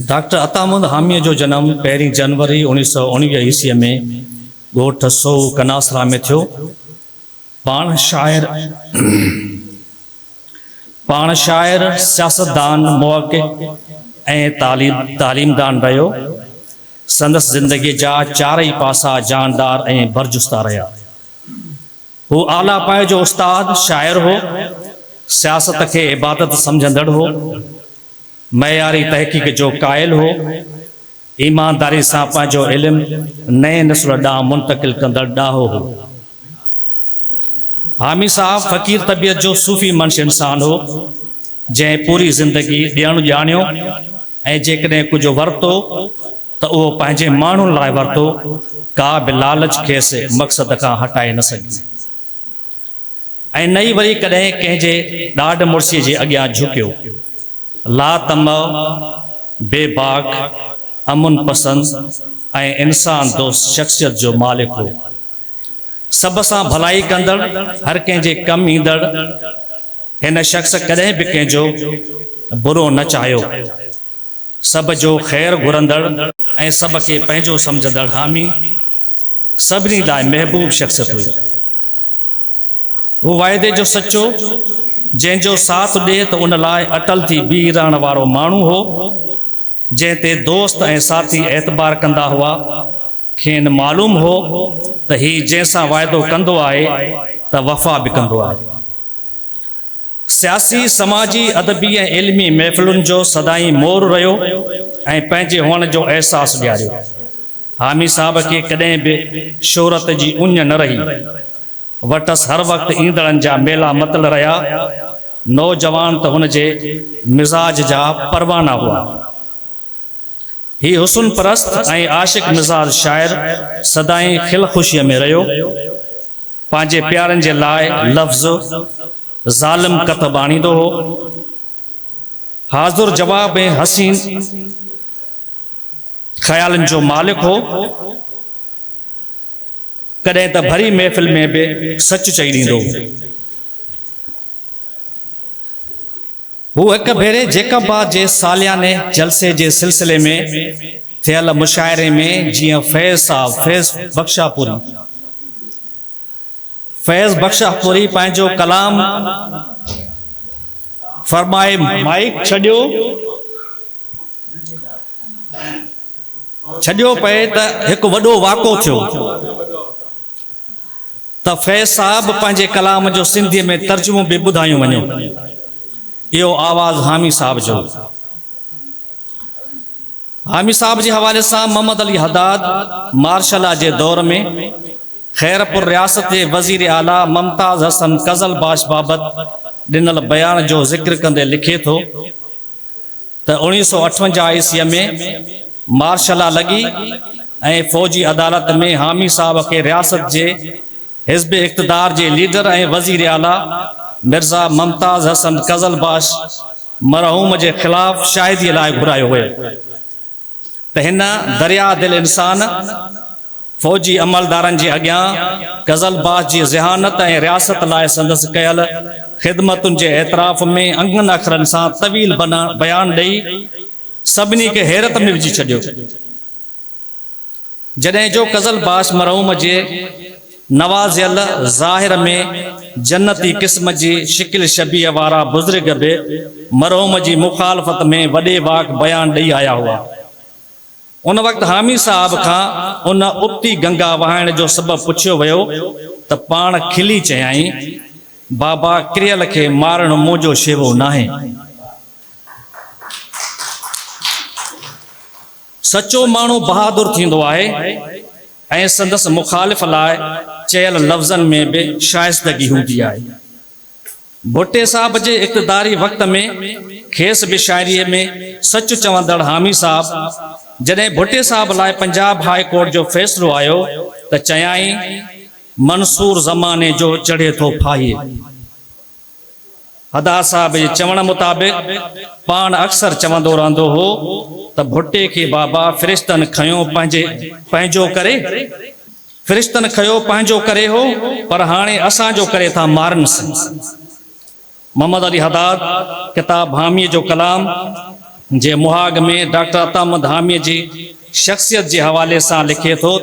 Doctor अतामुद हामी जो जन्म 1 जनवरी 1919 ईस्वी में ॻोठ सौ कनासरा में थियो। पाण शायर सियासतदान मुहक़िक़ ऐं तालीमदान रहियो। संदसि ज़िंदगी जा चारई पासा जानदार ऐं बरजुस्ता रहा। वो आला पाए जो उस्ताद शायर हो, सियासत के इबादत समझंदड़ हो, मयारी तहक़ीक़ जो कायल हो, ईमानदारी सां पंहिंजो इल्म नए नस्ल ॾांहुं मुंतक़िल कंदड़ ॾाहो हो। हामी साहब फ़कीर तबियत जो सूफ़ी मंश इंसान हो, जैं पूरी ज़िंदगी ॾियणु ॼाणियो ऐं जेकॾहिं कुझु वरितो त उहो पंहिंजे माण्हुनि लाइ वरितो, का बि लालच खेसि मक़सद खां हटाए न सघी। ऐं नई वरी कॾहिं कंहिंजे ॾाढ मुड़सीअ जे अॻियां झुकियो। ला तमव, बेबाक, अमुन पसंद ऐं इंसान दोस्त शख्सियत जो मालिक हो। सब सां भलाई कंदड़, हर कंहिंजे कम ईंदड़। हिन शख्स कॾहिं बि कंहिंजो बुरो न चाहियो। सब जो ख़ैर घुरंदड़ ऐं सब खे पंहिंजो सम्झंदड़ हामी सभिनी लाइ महबूब शख्सियत हुई। वो वाइदे जो सच्चो, जंहिंजो साथ ॾिए त उन लाइ अटल थी बीह रहण वारो माण्हू हो, जंहिं ते दोस्त ऐं साथी एतबार कंदा हुआ। खेनि मालूम हो त ही जंहिंसां वाइदो कंदो आहे त वफ़ा बि कंदो आहे। सियासी, समाजी, अदबी ऐं इल्मी महफ़िलुनि जो सदाई मोर रहियो ऐं पंहिंजे हुअण जो अहसास ॾियारियो। हामी साहब खे कॾहिं बि शोहरत जी उञ न रही। वटस हर वक्त ईंदड़नि जा मेला मतल रहा। नौजवान त हुन जे मिजाज जा परवाना हुआ। ही हुस्न परस्त ऐं आशिक मिजाज शायर सदाई खिल खुशीअ में रहियो। पंहिंजे प्यारनि जे लाइ लफ़्ज़ ज़ालिम कतब आणींदो हो। हाज़ुर जवाब ऐं हसीन ख़यालनि जो मालिक हो। कॾहिं त भरी महफ़िल में बि सच चई ॾींदो। हू हिक भेरे जेकबा जे सालियाने जलसे जे सिलसिले में थियल मुशाइरे में जीअं फैज़ बख्शापुरी पंहिंजो कलाम फरमाए माइक छॾियो पए त हिकु वॾो वाक़ो थियो त फैज़ साहब पंहिंजे कलाम जो सिंधीअ में तर्जुमो बि ॿुधायूं वञो। इहो आवाज़ हामी साहब जो। हामी साहब जे हवाले सां मोहम्मद अली हदाद मार्शला जे दौर में खैरपुर रियासत जे वज़ीर आला मुमताज़ हसन कज़ल बाश बाबति ॾिनल बयान जो ज़िक्र कंदे लिखे थो त 1958 ईस्वीअ में मार्शला लॻी ऐं फ़ौजी अदालत में हामी साहब खे रियासत जे हिज़्ब इक़्तिदार जे लीडर ऐं वज़ीर आला मिर्ज़ा मुमताज़ हसन कज़ल बाश मरहूम जे ख़िलाफ़ शाहिदीअ लाइ घुरायो हुयो त हिन दरिया दिल इंसान फ़ौजी अमलदारनि जे अॻियां कज़ल बाश जी ज़हानत ऐं रियासत लाइ संदसि कयल ख़िदमतुनि जे एतराफ़ में अंगनि अखरनि सां तवील बयान ॾेई सभिनी खे हैरत में विझी छॾियो। जॾहिं जो कज़ल बाश मरहूम जे नवाज़ियल ज़ाहिर में जन्नती क़िस्म जी शिकिल शबीह वारा बुज़ुर्ग बि मरहूम जी मुखालफ़त में वॾे वाक बयान ॾेई आया हुआ। उन वक़्तु हामी साहब खां उन उबती गंगा वहाइण जो सबबु पुछियो वियो त पाण खिली चयाई, बाबा किरियल खे मारणु मुंहिंजो शेवो नाहे। सचो माण्हू बहादुर थींदो आहे ऐं संदसि मुखालिफ़ लाइ चयल लफ़्ज़नि में बि शाइस्तगी हूंदी आहे। भुट्टे साहब जे इक़्तिदारी वक़्त में खेसि बि शाइरीअ में सच चवंदड़ हामी साहब जॾहिं भुट्टे साहब लाइ पंजाब हाई कोर्ट जो फ़ैसिलो आयो त चयाई, मंसूर ज़माने जो चढ़े थो फाहीए। हदाद साहब जे चवण मुताबिक़ पाण अक्सर चवंदो रहंदो हो त भुट्टे खे बाबा फ़रिश्तनि खयो पंहिंजो करे, फ़रिश्तनि खयो पंहिंजो करे हो, पर हाणे असांजो करे था मारनि। मोहम्मद अली हदाद किताब हामीअ जो कलाम जे मुहाग में डॉक्टर अतामद हामी जी शख्सियत के हवाले से लिखे तो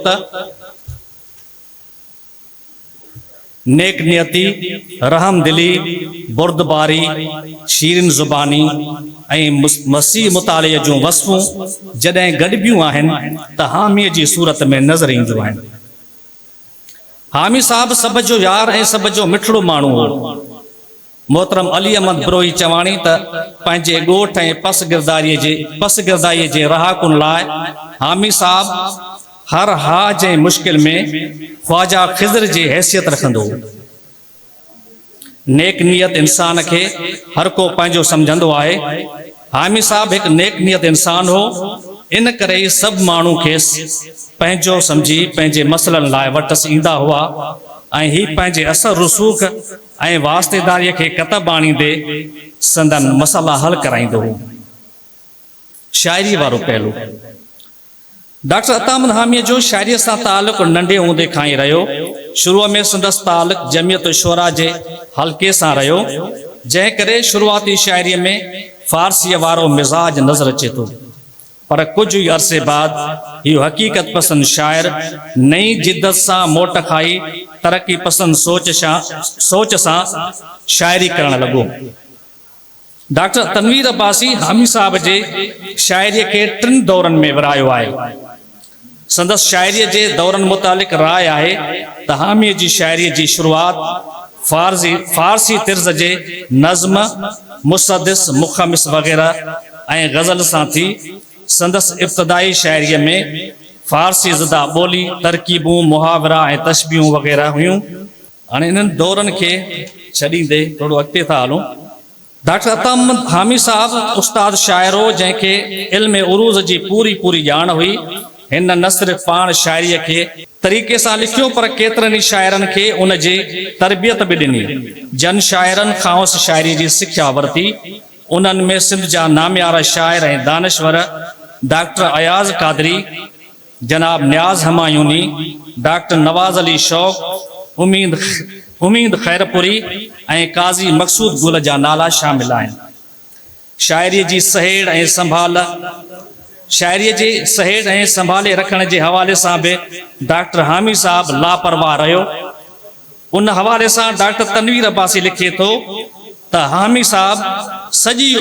नेक नियती, रहम दिली, बुर्दबारी, शीरिन ज़ुबानी मसीह मुताले जो वस्फूं जॾहिं गॾिबियूं आहिनि त हामीअ जी सूरत में नज़र ईंदियूं आहिनि। हामी साहब सब जो यार ऐं सब जो मिठड़ो माण्हू हो। मोहतरम अली अहमद ब्रोही चवाणी त पंहिंजे ॻोठ ऐं पस गिरदारीअ जे रहाकुन लाइ हामी साहब हर हाज ऐं मुश्किल में ख्वाजा खिज़र जी हैसियत रखंदो। नेक नियत इंसान के हर को पंहिंजो समझंदो आहे। हामी साहब एक नेक नियत इंसान हो, इन करे सब माण्हू खेसि पंहिंजो समझी पंहिंजे मसइलनि लाइ वटसि ईंदा हुआ ऐं ही पंहिंजे असर रसूख ऐं वास्तेदारीअ खे कतब आणींदे संदन मसइला हल कराईंदो हो। शायरी वारो पहलू। डॉक्टर अतामद हामीअ जो शायरीअ सां ताल्लुक़ नंढे हूंदे खां ई रहियो। शुरूअ में संदसि ताल्लुक़ जमियत शुरा जे हल्के सां रहियो, जंहिं करे शुरूआती शायरीअ में फारसीअ वारो मिज़ाज नज़र अचे थो। पर कुछ ही अरसे बाद इहो हकीकत पसंद शायर नई जिद्दत सां मोट खाई तरक्की पसंद सोच सां शायरी करण लॻो। डॉक्टर तनवीर अब्बासी हामी साहब जे शायरीअ खे 3 दौरनि में विरायो आहे। संदसि शायरीअ जे दौरनि मुतालिक़ राय आहे त हामीअ जी शायरीअ जी शुरूआत फारसी तिर्ज़ जे नज़्म, मुसद्दिस, मुखमिस वग़ैरह ऐं गज़ल सां थी। संदसि इब्तिदाई शायरीअ में फारसी ज़दा ॿोली, तरकीबूं, मुहावरा ऐं तशबीहूं वग़ैरह हुयूं। हाणे इन्हनि दौरनि खे छॾींदे थोरो अॻिते था हलूं। डॉक्टर अतामद हामी साहब उस्ताद शाइर हो, जंहिंखे इल्म उरूज़ जी पूरी ॼाण हुई। हिन न सिर्फ़ पाण शायरीअ खे तरीक़े सां लिखियो, पर केतिरनि ई शाइरनि खे उन जी तरबियत बि ॾिनी। जन शाइरनि खां उस शायरी जी सिख्या वरिती। उन्हनि में सिंध जा नामियार शाइर ऐं दानिश्वर डॉक्टर अयाज़ कादरी, जनाब न्याज़ हमायूनी, डॉक्टर नवाज़ अली शौक़, उमीद खैरपुरी ऐं काज़ी मक़सूद गुल जा नाला शामिल आहिनि। शायरीअ जी सहेड़ ऐं संभाले रखण जे हवाले सां बि डॉक्टर हामी साहब लापरवाह रहियो। उन हवाले सां डॉक्टर तनवीर अब्बासी लिखे थो त हामी साहब सॼी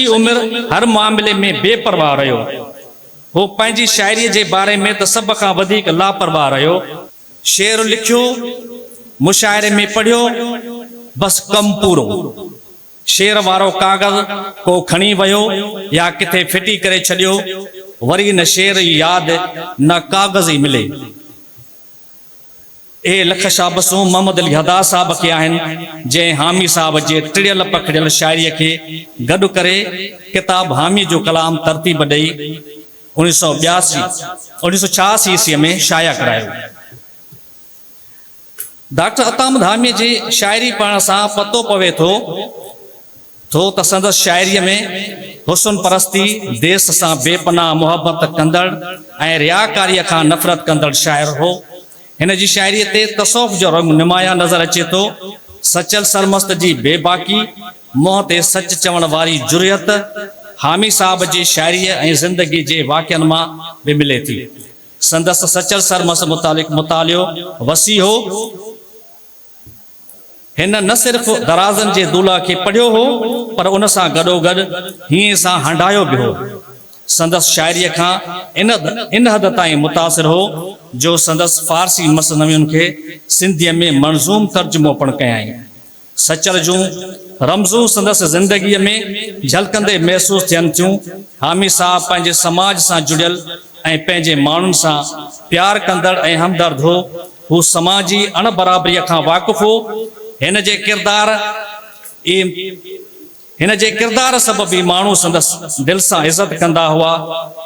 उमिरि हर मामले में बेपरवाह रहियो। हू पंहिंजी शायरीअ जे बारे में त सभ खां वधीक लापरवाह रहियो। शेर लिखियो, मुशाइरे में पढ़ियो, बस कम पूरो। शेर वारो कागज़ को खणी वियो या किथे फिटी करे छॾियो, वरी न शेर जी यादि न कागज़ ई मिले। ए लख शाबसूं मोहम्मद अली हदा साहब खे आहिनि, जंहिं हामी साहब जे टिड़ियल पखड़ियल शायरीअ खे गॾु करे किताब हामी जो कलाम तरतीब ॾेई 1986 ईस्वीअ में शाया करायो। डॉक्टर अतामद हामीअ जी शायरी पढ़ण सां पतो पवे थो त संदसि शायरीअ में हुस्न परस्ती, देश सां बेपनाह मोहब्बत कंदड़ ऐं रियाकारीअ खां नफ़रत कंदड़ शाइर हो। हिन जी शायरीअ ते तसौफ़ जो रंग नुमाया नज़र अचे थो। सचल सरमस्त जी बेबाकी, मुंहं ते सच चवण वारी जुरियत हामी साहब जी शायरीअ ऐं ज़िंदगी जे वाक़िअनि मां बि मिले थी। संदसि सचल सरमस्त मुतालिक़ मुतालियो वसी हो। हिन न सिर्फ़ दराज़नि जे दूल्हा खे पढ़ियो हो, पर उन सां गॾोगॾु हीअं सां हंडायो बि हो। संदसि शायरीअ खां इन हद ताईं मुतासिर हो जो संदसि फारसी मसनवियुनि खे सिंधीअ में मंज़ूम तर्जुमो पिणु कयाई। सचल जूं रमज़ूं संदसि ज़िंदगीअ में झलकंदे महसूस थियनि थियूं। हामी साहब पंहिंजे समाज सां जुड़ियल ऐं पंहिंजे माण्हुनि सां प्यार कंदड़ ऐं हमदर्द हो। हू समाजी अणबराबरीअ खां वाक़ुफ़ हो। हिन जे किरदार सबबि माण्हू संदसि दिलि सां इज़त कंदा हुआ।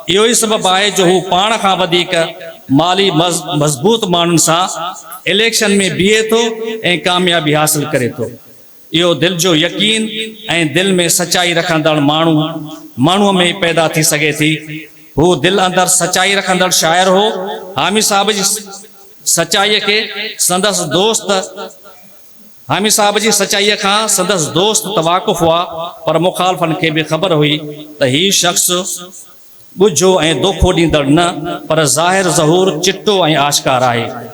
इहो ई सबबु आहे जो हू पाण खां वधीक माली मज़बूत माण्हुनि सां इलेक्शन में बीहे थो ऐं कामयाबी हासिल करे थो। इहो दिलि जो यकीन ऐं दिलि में सचाई रखंदड़ माण्हूअ में पैदा थी सघे थी। हू दिलि अंदरि सचाई रखंदड़ शाइर हो। हामी साहब जी सचाईअ खे संदसि दोस्त हामी साहब जी सच्चाई का संदस दोस्त तवाकुफ हुआ पर मुखालफन के भी खबर हुई तो ही शख्स बुझो ए दोखो दींदड़ न पर ज़ाहिर ज़हूर चिट्टो ए आश्कार है।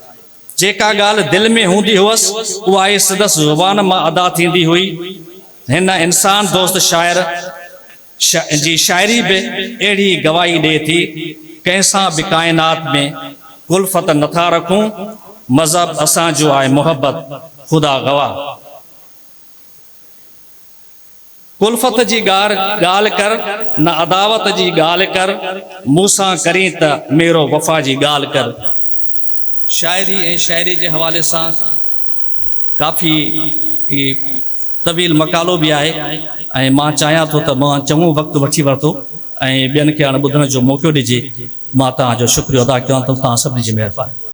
जेका गाल दिल में होंदी हुअस उहा ए संदस ज़ुबान मां अदा थींदी हुई। हिन इंसान दोस्त शायर जी शायरी भी अड़ी गवाही दे थी कैसा भी कायनात में कुल्फत नथा रखूं मजहब असा जो आए मोहब्बत खुदा गवाह। कुल्फत जी गाल कर न अदावत जी गाल कर मूसा करी त मेरो वफा जी गाल कर। शायरी ए शायरी के हवाले से काफ़ी तवील मकालो भी है। मां चाहियां तो त मां चङो वक्त वठी वरतो ऐं ॿियनि खे हाणे ॿुधण जो मौक़ो ॾिजे। मां तव्हांजो शुक्रिया अदा कयां थो। तव्हां सभिनी जी महिरबानी।